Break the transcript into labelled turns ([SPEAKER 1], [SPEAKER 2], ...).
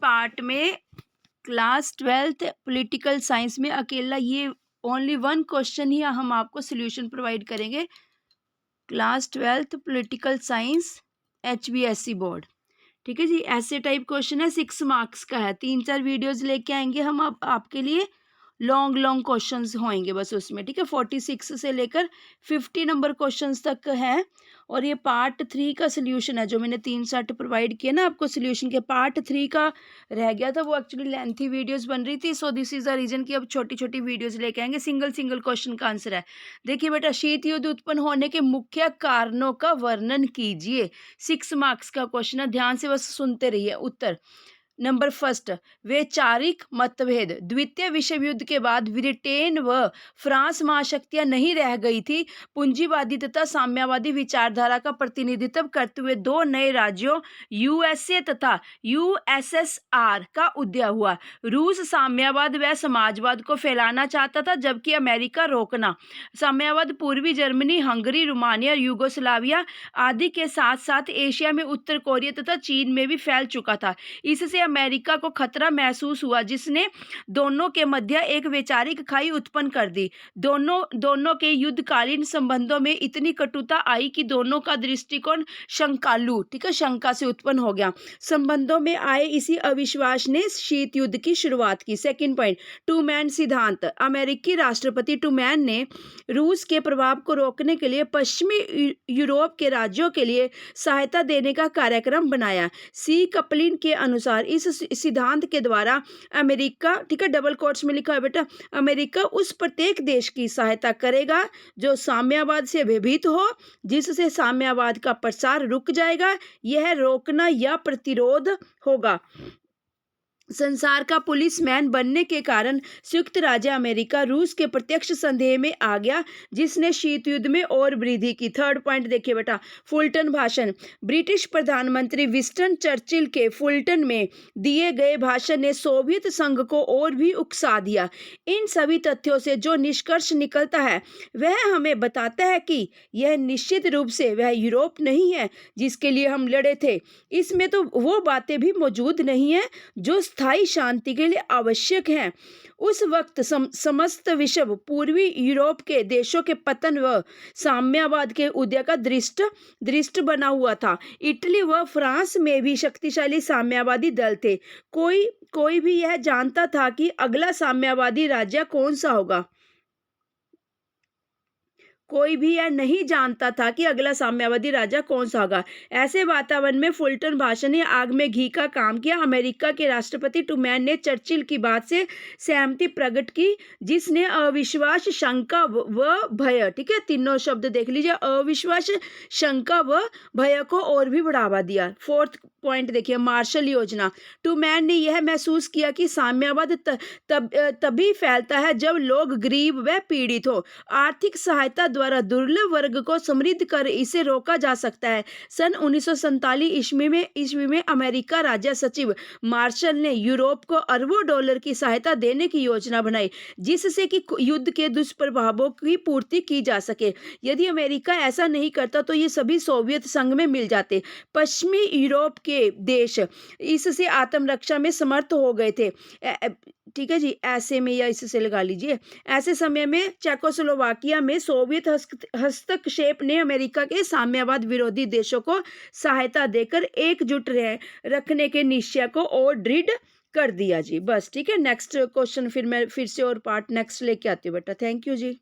[SPEAKER 1] Part में class 12th political science में अकेला ये ओनली वन क्वेश्चन ही हम आपको सोल्यूशन प्रोवाइड करेंगे। Class 12th political science HBSC board, ठीक है जी। ऐसे टाइप क्वेश्चन है, 6 मार्क्स का है। 3-4 वीडियोज लेके आएंगे हम आपके लिए, लॉन्ग क्वेश्चंस होंगे बस उसमें, ठीक है। 46 से लेकर 50 नंबर क्वेश्चंस तक है। और ये पार्ट 3 का सोल्यूशन है, जो मैंने 3 सेट प्रोवाइड किया ना आपको सोल्यूशन के। पार्ट 3 का रह गया था, वो एक्चुअली लेंथी वीडियोस बन रही थी, so this is the reason कि अब छोटी छोटी वीडियोस लेके आएंगे। सिंगल क्वेश्चन का आंसर है। देखिए बेटा, शीत युद्ध उत्पन्न होने के मुख्य कारणों का वर्णन कीजिए। 6 मार्क्स का क्वेश्चन है, ध्यान से बस सुनते रहिए। उत्तर नंबर फर्स्ट, वैचारिक मतभेद। द्वितीय विश्व युद्ध के बाद ब्रिटेन व फ्रांस महाशक्तियां नहीं रह गई थी। पूंजीवादी तथा साम्यवादी विचारधारा का प्रतिनिधित्व करते हुए दो नए राज्यों यूएसए तथा यूएसएसआर का उदय हुआ। रूस साम्यवाद व समाजवाद को फैलाना चाहता था, जबकि अमेरिका रोकना। साम्यवाद पूर्वी जर्मनी, हंगरी, रोमानिया, यूगोस्लाविया आदि के साथ साथ एशिया में उत्तर कोरिया तथा चीन में भी फैल चुका था। इससे अमेरिका को खतरा महसूस हुआ, जिसने दोनों के मध्य एक वैचारिक खाई उत्पन्न कर दी। दोनों के युद्धकालीन संबंधों में इतनी कटुता आई कि दोनों का दृष्टिकोण शंकालु, ठीक है, शंका से उत्पन्न हो गया। संबंधों में आए इसी अविश्वास ने शीत युद्ध की शुरुआत की। सेकंड पॉइंट, टूमैन सिद्धांत। अमेरिकी राष्ट्रपति टूमैन ने रूस के प्रभाव को रोकने के लिए पश्चिमी यूरोप के राज्यों के लिए सहायता देने का कार्यक्रम बनाया। सी कपलिन के अनुसार इस सिद्धांत के द्वारा अमेरिका, ठीक है, डबल कोट्स में लिखा है बेटा, अमेरिका उस प्रत्येक देश की सहायता करेगा जो साम्यवाद से भयभीत हो, जिससे साम्यवाद का प्रसार रुक जाएगा। यह रोकना या प्रतिरोध होगा। संसार का पुलिसमैन बनने के कारण संयुक्त राज्य अमेरिका रूस के प्रत्यक्ष संदेह में आ गया, जिसने शीत युद्ध में और वृद्धि की। थर्ड पॉइंट देखिए बेटा, फुलटन भाषण। ब्रिटिश प्रधानमंत्री विंस्टन चर्चिल के फुलटन में दिए गए भाषण ने सोवियत संघ को और भी उकसा दिया। इन सभी तथ्यों से जो निष्कर्ष निकलता है वह हमें बताता है कि यह निश्चित रूप से वह यूरोप नहीं है जिसके लिए हम लड़े थे। इसमें तो वो बातें भी मौजूद नहीं है जो स्थायी शांति के लिए आवश्यक है। उस वक्त समस्त विश्व पूर्वी यूरोप के देशों के पतन व साम्यवाद के उदय का दृष्ट बना हुआ था। इटली व फ्रांस में भी शक्तिशाली साम्यवादी दल थे। कोई भी यह जानता था कि अगला साम्यवादी राज्य कौन सा होगा। कोई भी यह नहीं जानता था कि अगला साम्यवादी राजा कौन सा होगा। ऐसे वातावरण में फुलटन भाषण ने आग में घी का काम किया। अमेरिका के राष्ट्रपति टूमैन ने चर्चिल की बात से सहमति प्रकट की, जिसने अविश्वास, शंका व भय, ठीक है, तीनों शब्द देख लीजिए, अविश्वास, शंका व भय को और भी बढ़ावा दिया। फोर्थ पॉइंट देखिए, मार्शल योजना। टूमैन ने यह महसूस किया कि साम्यवाद तभी फैलता है जब लोग गरीब व पीड़ित हो। आर्थिक सहायता द्वारा दुर्लभ वर्ग को समृद्ध कर इसे रोका जा सकता है। सन 1947 ईस्वी में अमेरिका राज्य सचिव मार्शल ने यूरोप को अरबों डॉलर की सहायता देने की योजना बनाई, जिससे कि युद्ध के दुष्प्रभावों की पूर्ति की जा सके। यदि अमेरिका ऐसा नहीं करता तो ये सभी सोवियत संघ में मिल जाते। पश्चिमी यूरोप के देश इससे आत्मरक्षा में समर्थ हो गए थे, ठीक है जी। ऐसे में या इससे लगा लीजिए, ऐसे समय में चेकोस्लोवाकिया में सोवियत हस्तक्षेप ने अमेरिका के साम्यवाद विरोधी देशों को सहायता देकर एकजुट रखने के निश्चय को और दृढ़ कर दिया जी। बस ठीक है, नेक्स्ट क्वेश्चन फिर मैं फिर से और पार्ट नेक्स्ट लेके आती हूँ बेटा। Thank you ji.